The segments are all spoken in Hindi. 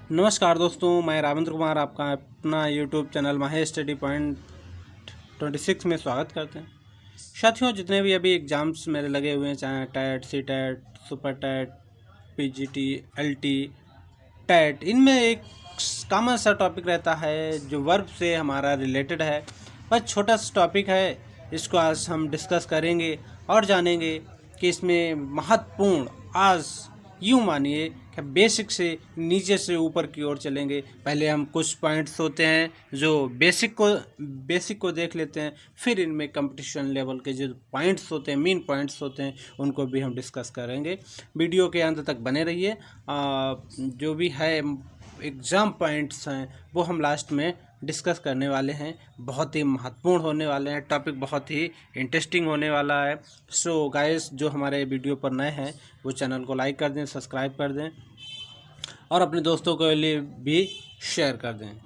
नमस्कार दोस्तों, मैं रामेंद्र कुमार आपका अपना यूट्यूब चैनल माहिर स्टडी पॉइंट 26 में स्वागत करते हैं। साथियों, जितने भी अभी एग्ज़ाम्स मेरे लगे हुए हैं, चाहे TET, CTET, super TET, PGT, LT, TET, इनमें एक कॉमन सा टॉपिक रहता है जो वर्ब से हमारा रिलेटेड है। बस छोटा सा टॉपिक है, इसको आज हम डिस्कस करेंगे और जानेंगे कि इसमें महत्वपूर्ण, आज यूँ मानिए कि बेसिक से नीचे से ऊपर की ओर चलेंगे। पहले हम कुछ पॉइंट्स होते हैं जो बेसिक को देख लेते हैं, फिर इनमें कंपटीशन लेवल के जो पॉइंट्स होते हैं, मेन पॉइंट्स होते हैं, उनको भी हम डिस्कस करेंगे। वीडियो के अंत तक बने रहिए। जो भी है एग्ज़ाम पॉइंट्स हैं वो हम लास्ट में डिस्कस करने वाले हैं। बहुत ही महत्वपूर्ण होने वाले हैं, टॉपिक बहुत ही इंटरेस्टिंग होने वाला है। सो गाइस, जो हमारे वीडियो पर नए हैं वो चैनल को लाइक कर दें, सब्सक्राइब कर दें और अपने दोस्तों के लिए भी शेयर कर दें।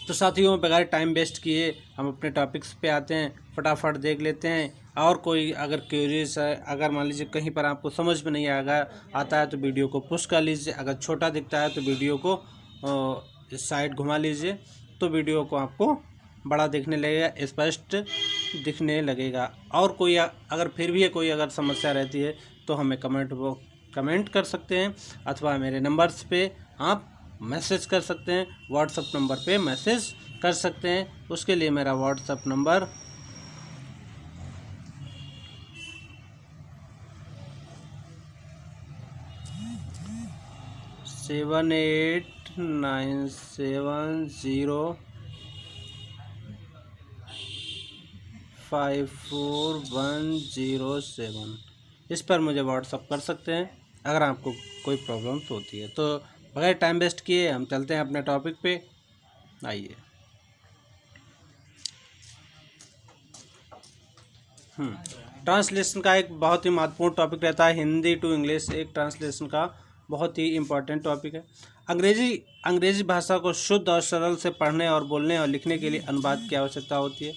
तो साथियों, बगैर टाइम वेस्ट किए हम अपने टॉपिक्स पे आते हैं, फटाफट देख लेते हैं। और कोई अगर क्यूरियस है, अगर मान लीजिए कहीं पर आपको समझ में नहीं आता है तो वीडियो को पुश कर लीजिए। अगर छोटा दिखता है तो वीडियो को इस साइड घुमा लीजिए, तो वीडियो को आपको बड़ा दिखने लगेगा, स्पष्ट दिखने लगेगा। और कोई अगर फिर भी कोई अगर समस्या रहती है तो हमें कमेंट कर सकते हैं, अथवा मेरे नंबर्स पे आप मैसेज कर सकते हैं। व्हाट्सएप नंबर पे मैसेज कर सकते हैं। उसके लिए मेरा व्हाट्सएप नंबर 7897054107। इस पर मुझे व्हाट्सअप कर सकते हैं अगर आपको कोई प्रॉब्लम्स होती है। तो बगैर टाइम वेस्ट किए हम चलते हैं अपने टॉपिक पे। आइए। ट्रांसलेशन का एक बहुत ही महत्वपूर्ण टॉपिक रहता है। हिंदी टू इंग्लिश एक ट्रांसलेशन का बहुत ही इम्पोर्टेंट टॉपिक है। अंग्रेजी भाषा को शुद्ध और सरल से पढ़ने और बोलने और लिखने के लिए अनुवाद की आवश्यकता होती है।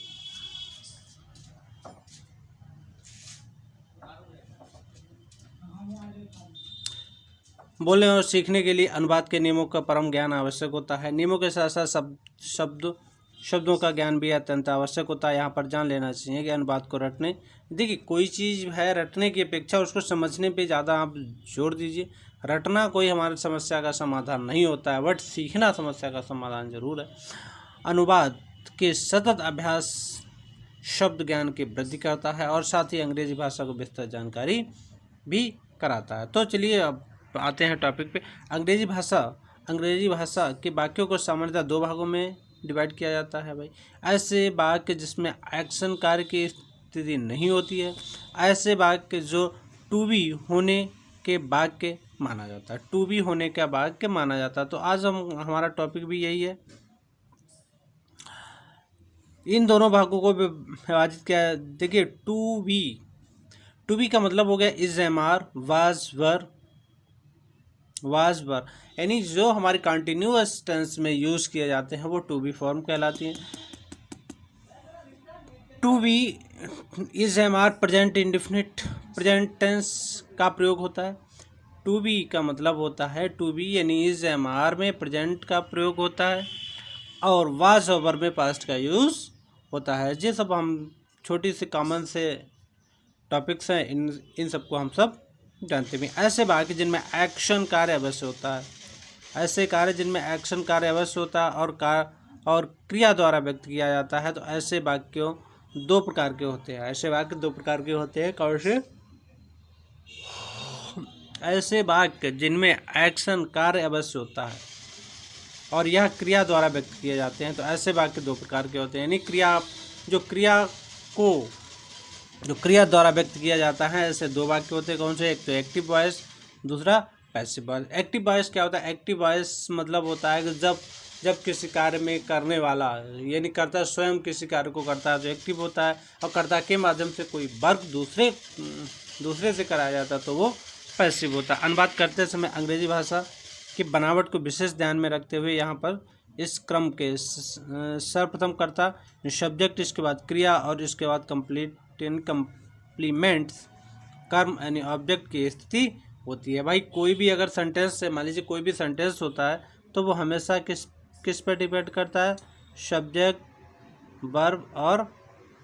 बोलने और सीखने के लिए अनुवाद के नियमों का परम ज्ञान आवश्यक होता है। नियमों के साथ साथ शब्दों का ज्ञान भी अत्यंत आवश्यक होता है। यहाँ पर जान लेना चाहिए कि अनुवाद को रटने, देखिए कोई चीज़ है रटने की अपेक्षा उसको समझने पे ज़्यादा आप जोर दीजिए। रटना कोई हमारी समस्या का समाधान नहीं होता है, बट सीखना समस्या का समाधान जरूर है। अनुवाद के सतत अभ्यास शब्द ज्ञान की वृद्धि करता है और साथ ही अंग्रेजी भाषा को विस्तृत जानकारी भी कराता है। तो चलिए अब आते हैं टॉपिक पे। अंग्रेजी भाषा के वाक्यों को सामान्यतः दो भागों में डिवाइड किया जाता है भाई। ऐसे वाक्य जिसमें एक्शन कार्य की स्थिति नहीं होती है, ऐसे वाक्य जो टू बी होने के वाक्य माना जाता है, टू बी होने का वाक्य माना जाता है। तो आज हमारा टॉपिक भी यही है। इन दोनों भागों को विभाजित किया। देखिए, टू बी का मतलब हो गया is, am are, was were, यानी जो हमारी कंटिन्यूअस टेंस में यूज किए जाते हैं वो टू बी फॉर्म कहलाती हैं। To be is, am are present indefinite present tense का प्रयोग होता है। टू बी का मतलब होता है टू बी यानी इज, एम आर में प्रेजेंट का प्रयोग होता है और वाज और वर में पास्ट का यूज होता है। ये सब हम छोटी सी कॉमन से टॉपिक्स हैं, इन सबको हम सब जानते भी। ऐसे वाक्य जिनमें एक्शन कार्य अवश्य होता है, ऐसे कार्य जिनमें एक्शन कार्य अवश्य होता है और क्रिया द्वारा व्यक्त किया जाता है, तो ऐसे वाक्यों दो प्रकार के होते हैं। ऐसे वाक्य दो प्रकार के होते हैं। कौन से? ऐसे वाक्य जिनमें एक्शन कार्य अवश्य होता है और यह क्रिया द्वारा व्यक्त किए जाते हैं, तो ऐसे वाक्य दो प्रकार के होते हैं। यानी जो क्रिया द्वारा व्यक्त किया जाता है, ऐसे दो वाक्य होते हैं। कौन से? एक तो एक्टिव वॉइस, दूसरा पैसिव वॉइस। एक्टिव वॉइस क्या होता है? एक्टिव वॉइस मतलब होता है कि जब किसी कार्य में करने वाला यानी कर्ता स्वयं किसी कार्य को करता है तो एक्टिव होता है, और कर्ता के माध्यम से कोई वर्क दूसरे से कराया जाता है तो वो पैसिव होता है। अनुवाद करते समय अंग्रेजी भाषा की बनावट को विशेष ध्यान में रखते हुए यहाँ पर इस क्रम के सर्वप्रथम कर्ता, सब्जेक्ट, इसके बाद क्रिया और इसके बाद कंप्लीमेंट्स कर्म यानी ऑब्जेक्ट की स्थिति होती है। भाई कोई भी अगर सेंटेंस से, मान लीजिए कोई भी सेंटेंस होता है तो वो हमेशा किस किस पे डिपेंड करता है? सब्जेक्ट, वर्ब और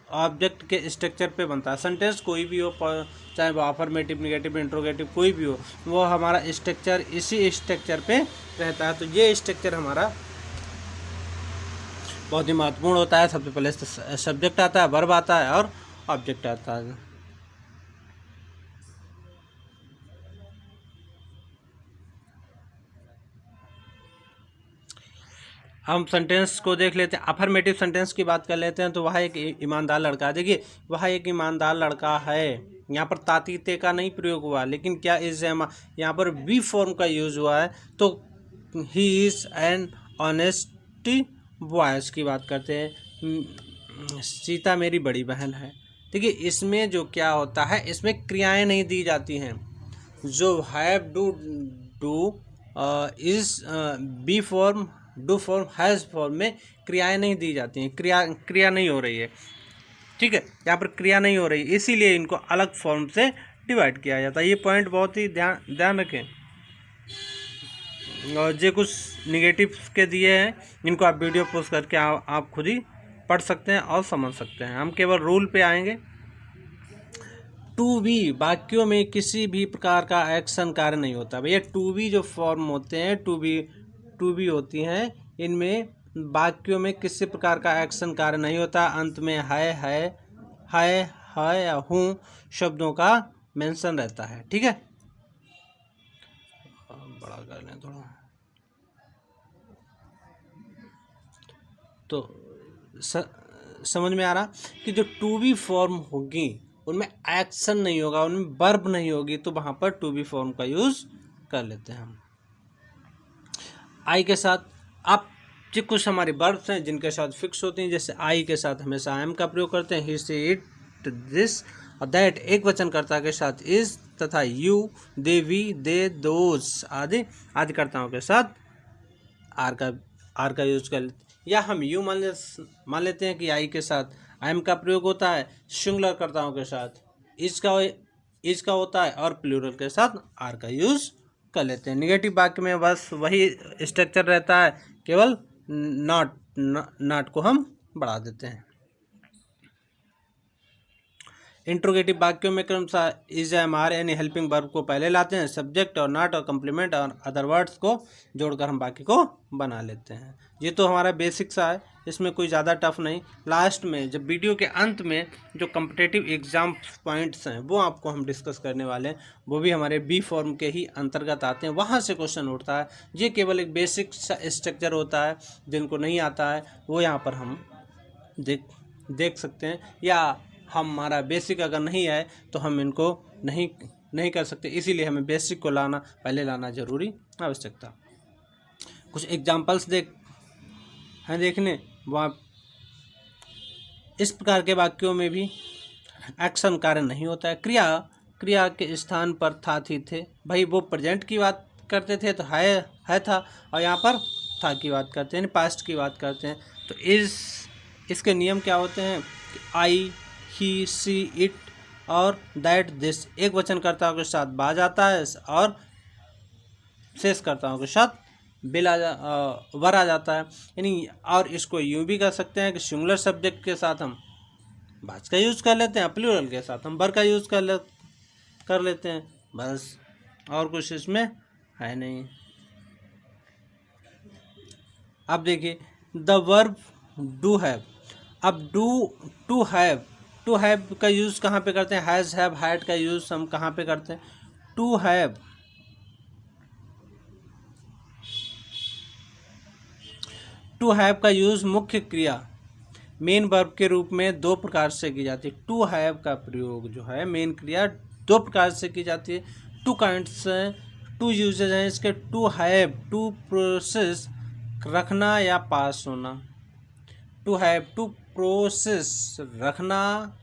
ऑब्जेक्ट के स्ट्रक्चर पे बनता है। सेंटेंस कोई भी हो, चाहे वो अफर्मेटिव, नेगेटिव, इंट्रोगेटिव कोई भी हो, वो हमारा स्ट्रक्चर इसी स्ट्रक्चर पे रहता है। तो ये स्ट्रक्चर हमारा बहुत ही महत्वपूर्ण होता है। सबसे पहले सब्जेक्ट आता है, वर्ब आता है और ऑब्जेक्ट आता है। हम सेंटेंस को देख लेते हैं। अफर्मेटिव सेंटेंस की बात कर लेते हैं। तो वह एक ईमानदार लड़का है। देखिए वह एक ईमानदार लड़का है, यहाँ पर तातीते का नहीं प्रयोग हुआ, लेकिन क्या इस यहाँ पर बी फॉर्म का यूज हुआ है। तो he is an honesty boys की बात करते हैं। सीता मेरी बड़ी बहन है। देखिए इसमें जो क्या होता है, इसमें क्रियाएं नहीं दी जाती हैं। जो have, do is, be form, do form, has form में क्रियाएं नहीं दी जाती हैं। क्रिया नहीं हो रही है, ठीक है, यहाँ पर क्रिया नहीं हो रही, इसीलिए इनको अलग फॉर्म से डिवाइड किया जाता है। ये पॉइंट बहुत ही ध्यान रखें। और जो कुछ निगेटिव के दिए हैं, इनको आप वीडियो पोस्ट करके आप खुद ही पढ़ सकते हैं और समझ सकते हैं। हम केवल रूल पे आएंगे। टू बी वाक्यों में किसी भी प्रकार का एक्शन कार्य नहीं होता। भैया टू बी जो फॉर्म होते हैं, टू बी होती हैं, इनमें वाक्यों में किसी प्रकार का एक्शन कार्य नहीं होता। अंत में है या हूँ शब्दों का मेंशन रहता है, ठीक है। बड़ा कर लें थोड़ा, तो समझ में आ रहा कि जो टू बी फॉर्म होगी उनमें एक्शन नहीं होगा, उनमें वर्ब नहीं होगी, तो वहाँ पर टू बी फॉर्म का यूज़ कर लेते हैं हम। आई के साथ आप जो कुछ हमारे वर्ब्स हैं जिनके साथ फिक्स होती हैं, जैसे आई के साथ हमेशा आई एम का प्रयोग करते हैं। ही, शी, इट, दिस और दैट एक वचनकर्ता के साथ इज तथा you, they, we, they, those आदि कर्ताओं के साथ आर का यूज कर लेते हैं। या हम यू मान लेते हैं कि आई के साथ आई एम का प्रयोग होता है, सिंगुलर कर्ताओं के साथ इज का होता है और प्लूरल के साथ आर का यूज कर लेते हैं। निगेटिव वाक्य में बस वही स्ट्रक्चर रहता है, केवल नॉट को हम बढ़ा देते हैं। इंट्रोगेटिव वाक्यों में क्रमशः इज, एम, आर यानी हेल्पिंग वर्ब को पहले लाते हैं, सब्जेक्ट और नॉट और कम्प्लीमेंट और अदर वर्ड्स को जोड़कर हम वाक्य को बना लेते हैं। ये तो हमारा बेसिक सा है, इसमें कोई ज़्यादा टफ नहीं। लास्ट में जब वीडियो के अंत में जो कम्पिटिटिव एग्जाम पॉइंट्स हैं वो आपको हम डिस्कस करने वाले हैं, वो भी हमारे बी फॉर्म के ही अंतर्गत आते हैं, वहाँ से क्वेश्चन उठता है। ये केवल एक बेसिक सा स्ट्रक्चर होता है, जिनको नहीं आता है वो यहाँ पर हम देख सकते हैं, या हमारा बेसिक अगर नहीं है तो हम इनको नहीं कर सकते, इसीलिए हमें बेसिक को पहले लाना जरूरी आवश्यकता। कुछ एग्जाम्पल्स देखने वहाँ इस प्रकार के वाक्यों में भी एक्शन कार्य नहीं होता है। क्रिया के स्थान पर था, थी, थे। भाई वो प्रेजेंट की बात करते थे तो है था, और यहाँ पर था की बात करते हैं, पास्ट की बात करते हैं। तो इसके नियम क्या होते हैं कि आई, ही, सी, इट और दैट, दिस एक वचनकर्ताओं के साथ बाज आता है और शेषकर्ताओं के साथ वर आ जाता है। यानी और इसको यूँ भी कर सकते हैं कि सिंगुलर सब्जेक्ट के साथ हम बाज का यूज़ कर लेते हैं, प्लूरल के साथ हम वर का यूज़ कर लेते हैं, बस और कुछ इसमें है नहीं। अब देखिए द वर्ब डू हैव। अब टू हैव का यूज़ कहाँ पे करते हैं? हैज़, हैव, हैड का यूज़ हम कहाँ पे करते हैं? टू हैव का यूज़ मुख्य क्रिया मेन वर्ब के रूप में दो प्रकार से की जाती है। टू हैव का प्रयोग जो है मेन क्रिया दो प्रकार से की जाती है। टू काइंड्स टू यूजेज हैं इसके। टू हैव, टू प्रोसेस, रखना या पास होना। टू हैव, टू प्रोसेस, रखना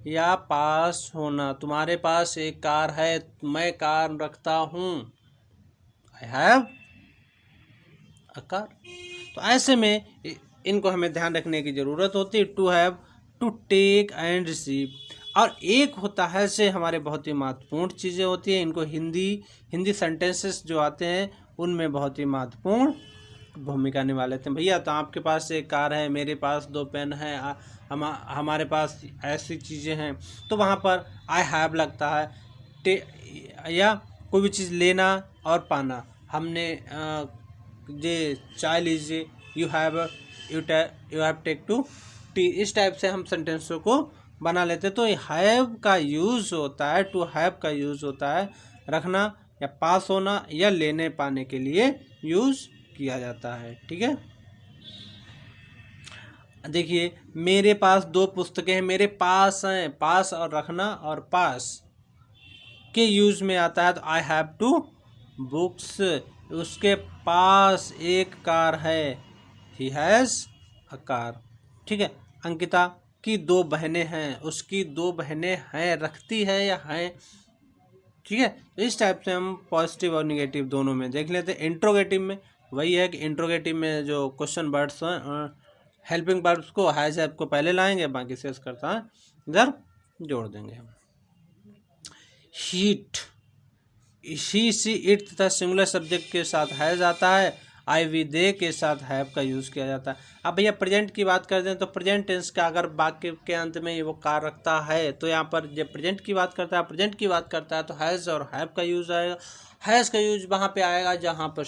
या पास होना। तुम्हारे पास एक कार है, मैं कार रखता हूँ, आई हैव अ कार। तो ऐसे में इनको हमें ध्यान रखने की ज़रूरत होती है। To have, to take and receive. और एक होता है से हमारे बहुत ही महत्वपूर्ण चीज़ें होती हैं, इनको हिंदी सेंटेंसेस जो आते हैं उनमें बहुत ही महत्वपूर्ण भूमिका निभा लेते हैं। भैया तो आपके पास एक कार है, मेरे पास 2 पेन है, हमारे पास ऐसी चीज़ें हैं, तो वहाँ पर आई हैव लगता है। या कोई भी चीज़ लेना और पाना, हमने ये चाय लीजिए, you have take to tea, इस टाइप से हम सेंटेंसों को बना लेते हैं। तो हैव का यूज़ होता है, टू हैव का यूज़ होता है रखना या पास होना या लेने पाने के लिए यूज़ किया जाता है। ठीक है, देखिए मेरे पास 2 पुस्तकें हैं, मेरे पास हैं, पास और रखना और पास के यूज में आता है तो आई हैव 2 बुक्स। उसके पास एक कार है, ही हैज़ अ कार। ठीक है, अंकिता की 2 बहनें हैं, उसकी 2 बहनें हैं, रखती है या है। ठीक है, इस टाइप से हम पॉजिटिव और निगेटिव दोनों में देख लेते हैं। इंट्रोगेटिव में वही है कि इंट्रोगेटिव में जो क्वेश्चन वर्ड्स हैं, हेल्पिंग वर्ब्स को हैज़ हैव को पहले लाएंगे, बाकी शेष करता है इधर जोड़ देंगे हम। हीट, शी सी इट तथा सिंगुलर सब्जेक्ट के साथ हैज़ आता है, आई वी दे के साथ हैव का यूज़ किया जाता है। अब भैया प्रेजेंट की बात करते हैं तो प्रेजेंट टेंस का अगर वाक्य के अंत में वो कार रखता है तो यहाँ पर जब प्रेजेंट की बात करता है, प्रेजेंट की बात करता है तो हैज़ और हैव का यूज़ आएगा। हैज़ का यूज वहाँ पे आएगा जहाँ पर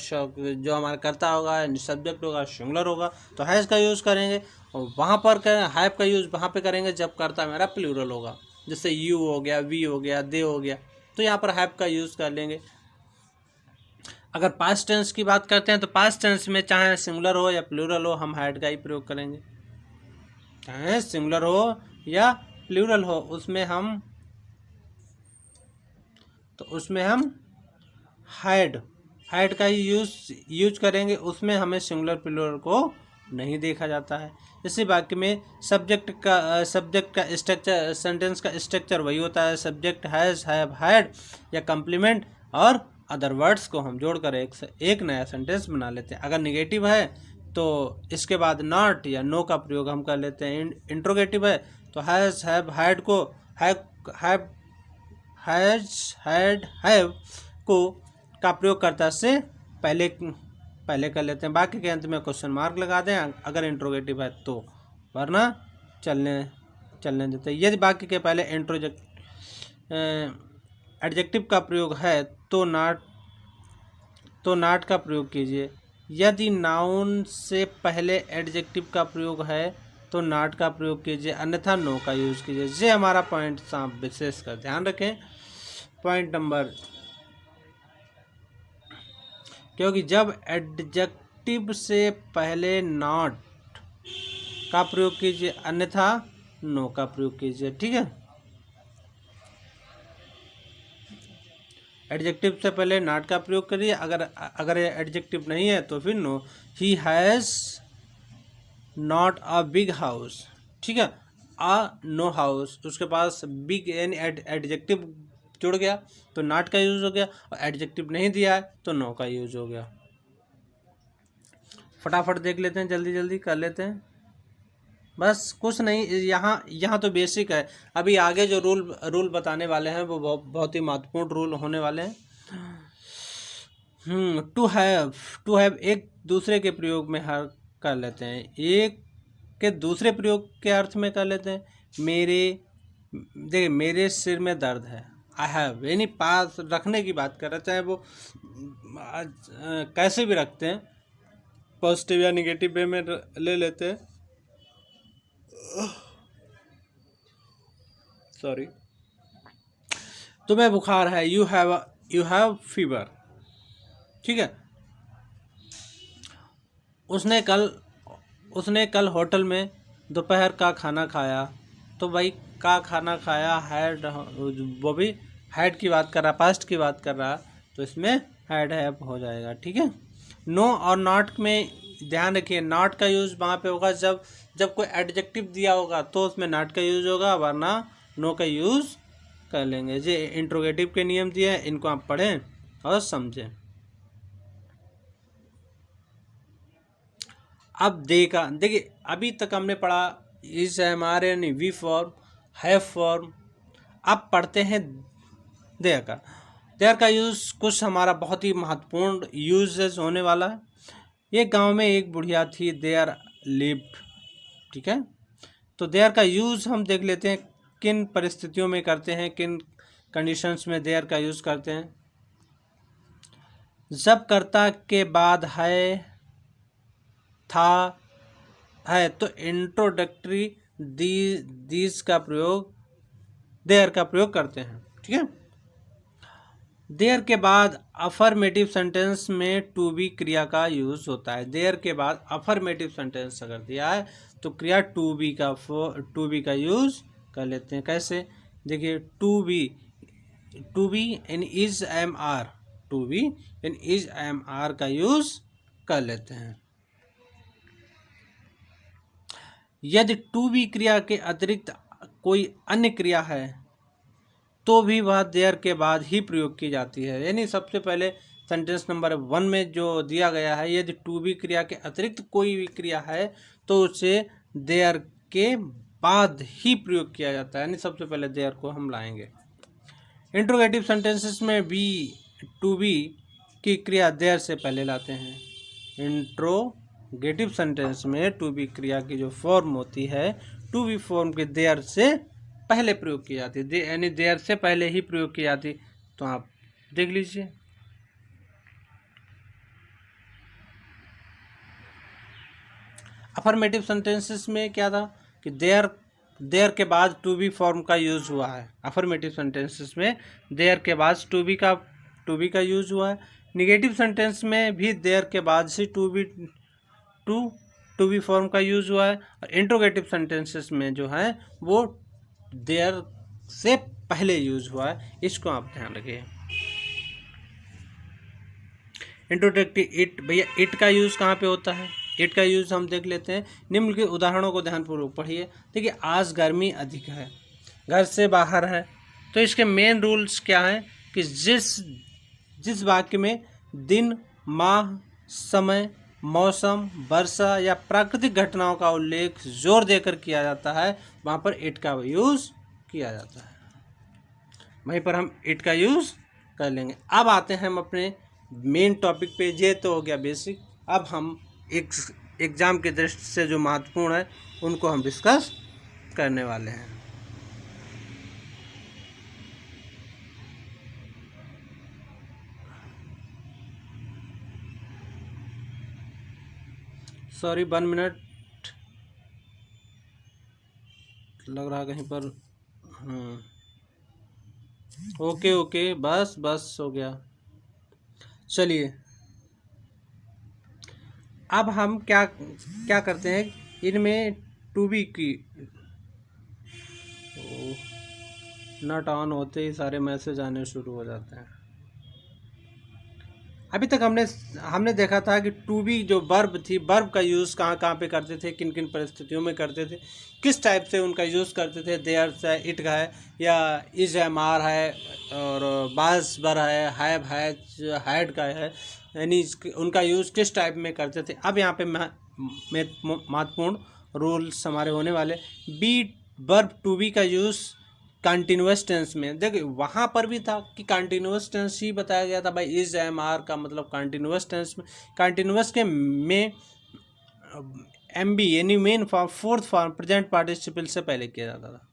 जो हमारा कर्ता होगा, सब्जेक्ट होगा, सिंगुलर होगा तो हैज़ का यूज़ करेंगे, और वहाँ पर हैव का यूज़ वहाँ पे करेंगे जब कर्ता मेरा प्लूरल होगा, जैसे यू हो गया, वी हो गया, दे हो गया, तो यहाँ पर हैव का यूज़ कर लेंगे। अगर पास्ट टेंस की बात करते हैं तो पास्ट टेंस में चाहे सिंगुलर हो या प्लूरल हो हम हैड का ही प्रयोग करेंगे। चाहे सिंगुलर हो या प्लूरल हो उसमें हम हैड का ही यूज करेंगे, उसमें हमें सिंगुलर प्लूरल को नहीं देखा जाता है। इसी वाक्य में सब्जेक्ट का स्ट्रक्चर, सेंटेंस का स्ट्रक्चर वही होता है, सब्जेक्ट हैज़, हैव, हैड या कम्प्लीमेंट और अदर वर्ड्स को हम जोड़कर एक नया सेंटेंस बना लेते हैं। अगर निगेटिव है तो इसके बाद नॉट या नो का प्रयोग हम कर लेते हैं। इंट्रोगेटिव है तो हैज़, हैव, हैड को हैज़, हैड, हैव को का प्रयोग करता से पहले कर लेते हैं। बाकी के अंत में क्वेश्चन मार्क लगा दें अगर इंट्रोगेटिव है तो, वरना चलने देते हैं। यदि बाकी के पहले एडजेक्टिव का प्रयोग है तो नॉट का प्रयोग कीजिए। यदि नाउन से पहले एडजेक्टिव का प्रयोग है तो नॉट का प्रयोग कीजिए, अन्यथा नो का यूज़ कीजिए। ये हमारा पॉइंट आप विशेष कर ध्यान रखें। पॉइंट नंबर, क्योंकि जब एडजेक्टिव से पहले नॉट का प्रयोग कीजिए, अन्यथा नो का प्रयोग कीजिए। ठीक है, एडजेक्टिव से पहले नॉट का प्रयोग करिए, अगर एडजेक्टिव नहीं है तो फिर no. He has not a big house. ठीक है, अ नो हाउस, उसके पास बिग यानी एडजेक्टिव जुड़ गया तो नॉट का यूज हो गया, और एडजेक्टिव नहीं दिया है तो नो का यूज हो गया। फटाफट देख लेते हैं, जल्दी जल्दी कर लेते हैं, बस कुछ नहीं। यहाँ तो बेसिक है, अभी आगे जो रूल बताने वाले हैं वो बहुत ही महत्वपूर्ण रूल होने वाले हैं। टू हैव एक दूसरे के प्रयोग में हर कर लेते हैं, एक के दूसरे प्रयोग के अर्थ में कर लेते हैं। देखिए मेरे सिर में दर्द है, आई हैव यानी पास रखने की बात कर रहे हैं, चाहे वो कैसे भी रखते हैं, पॉजिटिव या निगेटिव वे में ले लेते हैं। सॉरी, तुम्हें बुखार है, यू हैव फीवर। ठीक है, उसने कल होटल में दोपहर का खाना खाया, तो भाई का खाना खाया हैड, वो भी हैड की बात कर रहा, पास्ट की बात कर रहा, तो इसमें हैड हैव हो जाएगा। ठीक है, नो और नॉट में ध्यान रखिए, नॉट का यूज़ वहाँ पे होगा जब कोई एडजेक्टिव दिया होगा तो उसमें नॉट का यूज़ होगा, वरना नो का यूज़ कर लेंगे। ये इंट्रोगेटिव के नियम दिए हैं, इनको आप पढ़ें और समझें। अब देखिए अभी तक हमने पढ़ा इस हमारे वी फॉर्म, हैव फॉर्म, अब पढ़ते हैं देयर का। देयर का यूज़ कुछ हमारा बहुत ही महत्वपूर्ण यूजेस होने वाला है। एक गांव में एक बुढ़िया थी, देयर लिव्ड। ठीक है, तो देयर का यूज़ हम देख लेते हैं किन परिस्थितियों में करते हैं, किन कंडीशंस में देयर का यूज़ करते हैं। जब कर्ता के बाद है, था, है तो इंट्रोडक्टरी दीज का प्रयोग, देयर का प्रयोग करते हैं। ठीक है, देयर के बाद अफर्मेटिव सेंटेंस में टू बी क्रिया का यूज होता है। देयर के बाद अफर्मेटिव सेंटेंस अगर दिया है तो क्रिया टू बी का यूज कर लेते हैं। कैसे, देखिए, टू बी इन is am are, to be इन इज एम आर का यूज कर लेते हैं। यदि टू बी क्रिया के अतिरिक्त कोई अन्य क्रिया है तो भी वह देयर के बाद ही प्रयोग की जाती है। यानी सबसे पहले सेंटेंस नंबर 1 में जो दिया गया है, यदि टू बी क्रिया के अतिरिक्त कोई भी क्रिया है तो उसे देयर के बाद ही प्रयोग किया जाता है। यानी सबसे पहले देयर को हम लाएंगे। इंट्रोगेटिव सेंटेंसेस में बी टू बी की क्रिया देयर से पहले लाते हैं। इंट्रोगेटिव सेंटेंस में टू बी क्रिया की जो फॉर्म होती है, टू बी फॉर्म के देयर से पहले प्रयोग की जाती है, यानी देयर से पहले ही प्रयोग की जाती। तो आप देख लीजिए, अफर्मेटिव सेंटेंसेस में क्या था कि देयर के बाद टू बी फॉर्म का यूज हुआ है। अफर्मेटिव सेंटेंसेस में देयर के बाद टू बी का यूज हुआ है। निगेटिव सेंटेंस में भी देयर के बाद से टू बी फॉर्म का यूज हुआ है। और इंट्रोगेटिव सेंटेंसेस में जो है वो देयर से पहले यूज हुआ है। इसको आप ध्यान रखिए। इंट्रोडक्टिव इट, भैया इट का यूज कहाँ पे होता है? इट का यूज हम देख लेते हैं। निम्न के उदाहरणों को ध्यानपूर्वक पढ़िए। देखिए, आज गर्मी अधिक है, घर से बाहर है, तो इसके मेन रूल्स क्या हैं कि जिस वाक्य में दिन, माह, समय, मौसम, वर्षा या प्राकृतिक घटनाओं का उल्लेख जोर देकर किया जाता है, वहाँ पर इट का यूज़ किया जाता है। वहीं पर हम इट का यूज़ कर लेंगे। अब आते हैं हम अपने मेन टॉपिक पे। ये तो हो गया बेसिक। अब हम एग्ज़ाम की दृष्टि से जो महत्वपूर्ण है उनको हम डिस्कस करने वाले हैं। सॉरी, 1 मिनट, लग रहा कहीं पर। ओके, बस हो गया। चलिए, अब हम क्या करते हैं, इनमें टू बी की नॉट ऑन होते ही सारे मैसेज आने शुरू हो जाते हैं। अभी तक हमने देखा था कि टू बी जो वर्ब थी, वर्ब का यूज़ कहाँ पे करते थे, किन किन परिस्थितियों में करते थे, किस टाइप से उनका यूज़ करते थे। देयर से इट का है, या इज एम आर है, और बास बर है, हैव हैड का है, यानी उनका यूज़ किस टाइप में करते थे। अब यहाँ पे महत्वपूर्ण रूल्स हमारे होने वाले। बी वर्ब टू बी का यूज़ कंटिन्यूअस टेंस में। देखिए, वहाँ पर भी था कि कंटिन्यूअस टेंस ही बताया गया था भाई। इज एम आर का मतलब कंटिन्यूअस टेंस में, कंटिन्यूअस के में एम बी यानी main form, fourth form present participle से पहले किया जाता था।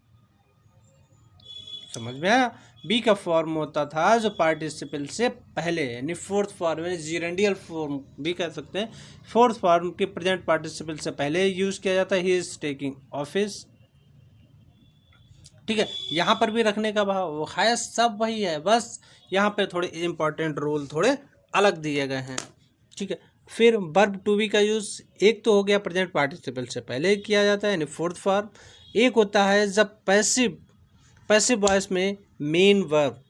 समझ में आया? बी का फॉर्म होता था जो पार्टिसिपल से पहले, यानी फोर्थ फॉर्म, यानी जीरेंडियल फॉर्म भी कह सकते हैं। फोर्थ फॉर्म के प्रेजेंट पार्टिसिपल से पहले यूज किया जाता है। He is taking office. ठीक है, यहाँ पर भी रखने का भाव है, सब वही है, बस यहाँ पे थोड़े इंपॉर्टेंट रूल थोड़े अलग दिए गए हैं। ठीक है, फिर वर्ब टू बी का यूज़ एक तो हो गया प्रेजेंट पार्टिसिपल से पहले किया जाता है, यानी फोर्थ फॉर्म। एक होता है जब पैसिव वॉइस में मेन वर्ब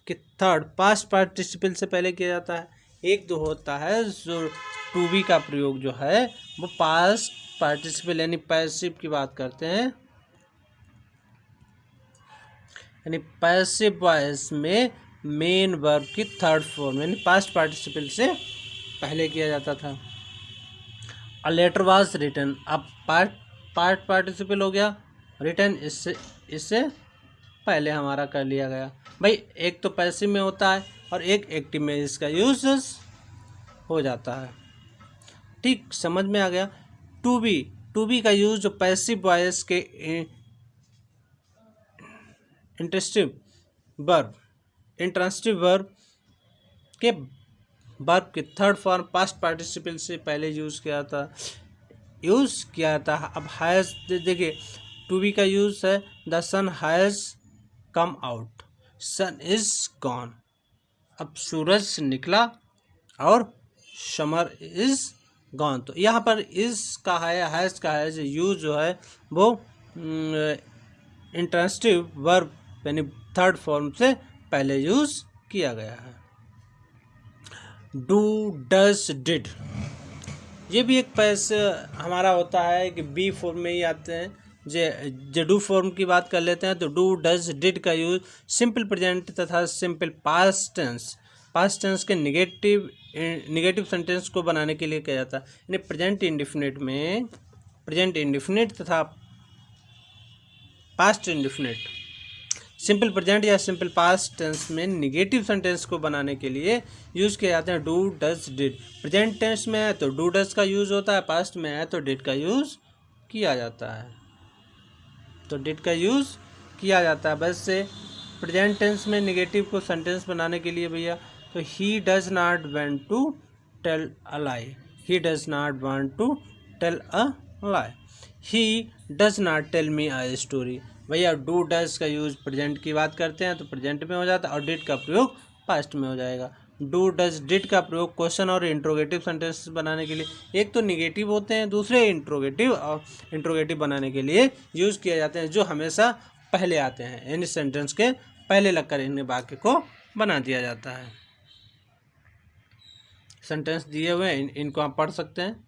के थर्ड पास्ट पार्टिसिपल से पहले किया जाता है। एक तो होता है जो टू बी का प्रयोग जो है वो पास्ट पार्टिसिपल यानी पैसिव की बात करते हैं, यानी पैसिव वॉइस में मेन वर्ब की थर्ड फॉर्म यानी पास्ट पार्टिसिपल से पहले किया जाता था। अ लेटर वाज रिटन, अब पार्ट पार्टिसिपल हो गया, रिटन इससे पहले हमारा कर लिया गया। भाई एक तो पैसिव में होता है और एक एक्टिव में इसका यूज हो जाता है। ठीक, समझ में आ गया। टू बी का यूज जो पैसिव वॉइस के इंट्रांसिटिव वर्ब के वर्ब के थर्ड फॉर्म पास्ट पार्टिसिपल से पहले यूज किया था। अब हैज़ देखिए, टू बी का यूज है the sun has come out, sun is gone. अब सूरज निकला और समर इज गॉन। तो यहाँ पर इज का है, हैज़ का है, यूज जो है वो इंट्रांसिटिव वर्ब यानी थर्ड फॉर्म से पहले यूज किया गया है। डू, डज, डिड, ये भी एक पैसे हमारा होता है कि बी फॉर्म में ही आते हैं। जो डू फॉर्म की बात कर लेते हैं तो डू, डज, डिड का यूज सिंपल प्रेजेंट तथा सिंपल पास्ट टेंस के निगेटिव सेंटेंस को बनाने के लिए किया जाता है। यानी प्रेजेंट इंडिफिनिट तथा पास्ट इंडिफिनिट, सिंपल प्रेजेंट या सिंपल पास्ट टेंस में निगेटिव सेंटेंस को बनाने के लिए यूज किए जाते हैं do, does, did. Present tense में है तो डू, डज का यूज होता है, पास्ट में है तो डिड का यूज किया जाता है। बस से प्रेजेंट टेंस में निगेटिव को सेंटेंस बनाने के लिए भैया तो he does not want to tell a lie, he does not want to tell a lie, he does not tell me a story. भैया डू, डज का यूज प्रेजेंट की बात करते हैं तो प्रेजेंट में हो जाता है और डिड का प्रयोग पास्ट में हो जाएगा। डू, डज, डिड का प्रयोग क्वेश्चन और इंट्रोगेटिव सेंटेंस बनाने के लिए, एक तो निगेटिव होते हैं, दूसरे इंट्रोगेटिव बनाने के लिए यूज किए जाते हैं, जो हमेशा पहले आते हैं। यानी सेंटेंस के पहले लगकर इन्हें वाक्य को बना दिया जाता है। सेंटेंस दिए हुए हैं, इनको आप पढ़ सकते हैं।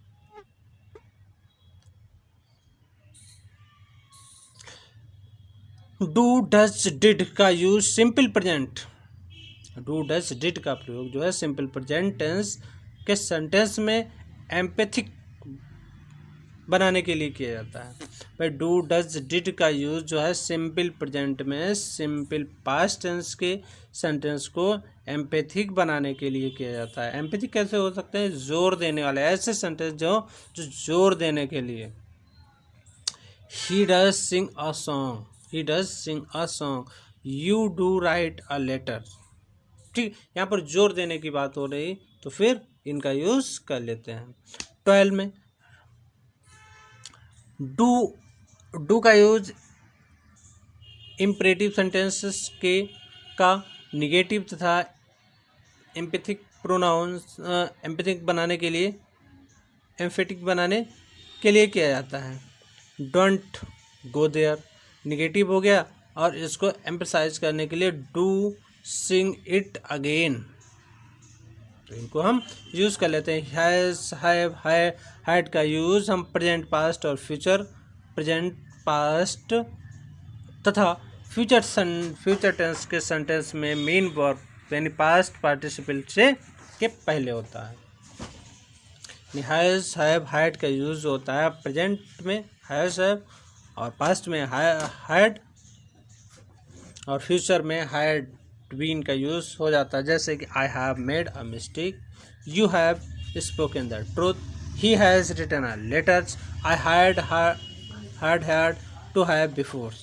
डू, डज, डिड का use simple present, do, does, did का प्रयोग जो है सिंपल प्रेजेंट टेंस के सेंटेंस में एम्पैथिक बनाने के लिए किया जाता है। भाई डू, डज, डिड का यूज जो है सिंपल प्रेजेंट में सिंपल पास्ट टेंस के सेंटेंस को एम्पैथिक बनाने के लिए किया जाता है। एम्पैथिक कैसे हो सकते हैं? जोर देने वाले ऐसे सेंटेंस जो जोर देने के लिए। He does sing a song, you do write a letter। ठीक, यहाँ पर जोर देने की बात हो रही तो फिर इनका यूज कर लेते हैं। 12 में डू का यूज इम्परेटिव सेंटेंसेस का निगेटिव तथा एम्पैथिक प्रोनाउंस एम्पैथिक बनाने के लिए किया जाता है। डोंट गो देयर निगेटिव हो गया और इसको एम्फसाइज करने के लिए डू सिंग इट अगेन, तो इनको हम यूज कर लेते हैं। हैज, हैव, हैड का यूज हम प्रेजेंट पास्ट और प्रेजेंट पास्ट तथा फ्यूचर टेंस के सेंटेंस में मेन वर्ब यानी पास्ट पार्टिसिपल से के पहले होता है। हैज, हैव, हैड का यूज होता है प्रेजेंट में हैज, हैव और पास्ट में हैड और फ्यूचर में हैड बीन का यूज हो जाता है। जैसे कि I have made a mistake, you have spoken the truth, he has written a letters, I had to have before.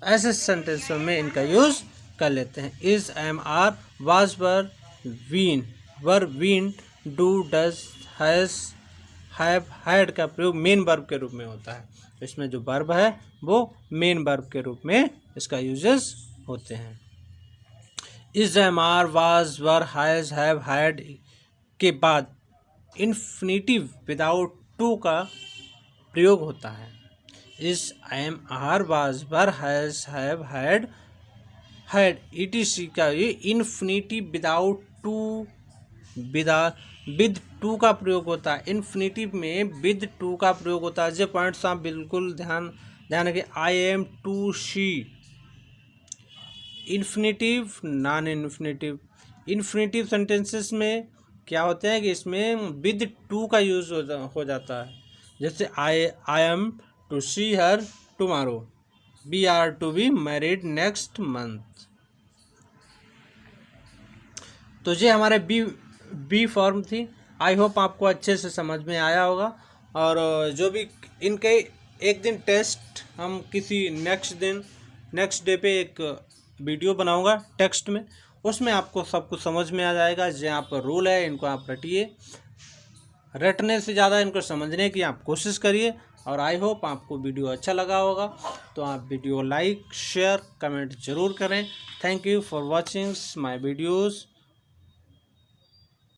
ऐसे सेंटेंसों में इनका यूज कर लेते हैं। Is, am, are, was, were, been, do, does, has, have, had का प्रयोग मेन वर्ब के रूप में होता है। तो इसमें जो वर्ब है वो मेन वर्ब के रूप में इसका यूजेस होते हैं। Is, am, are, was, were, has, have, had के बाद इन्फिनिटिव विदाउट टू का प्रयोग होता है। Is, am, are, was, were, has, have, had, ETC का ये infinitive without to with to का प्रयोग होता है। इन्फिनिटिव में विद टू का प्रयोग होता है। जो पॉइंट्स आप बिल्कुल ध्यान रखें। I am to she, infinitive, non infinitive sentences में क्या होते हैं कि इसमें विद टू का यूज हो जाता है। जैसे I am to see her tomorrow, we are to be married next month. तो ये हमारे बी फॉर्म थी। आई होप आपको अच्छे से समझ में आया होगा। और जो भी इनके एक दिन टेस्ट हम किसी नेक्स्ट डे पे एक वीडियो बनाऊंगा टेक्स्ट में, उसमें आपको सब कुछ समझ में आ जाएगा। जो यहाँ पर रूल है इनको आप रटिए, रटने से ज़्यादा इनको समझने की आप कोशिश करिए। और आई होप आपको वीडियो अच्छा लगा होगा, तो आप वीडियो लाइक शेयर कमेंट ज़रूर करें। Thank you for watching my videos.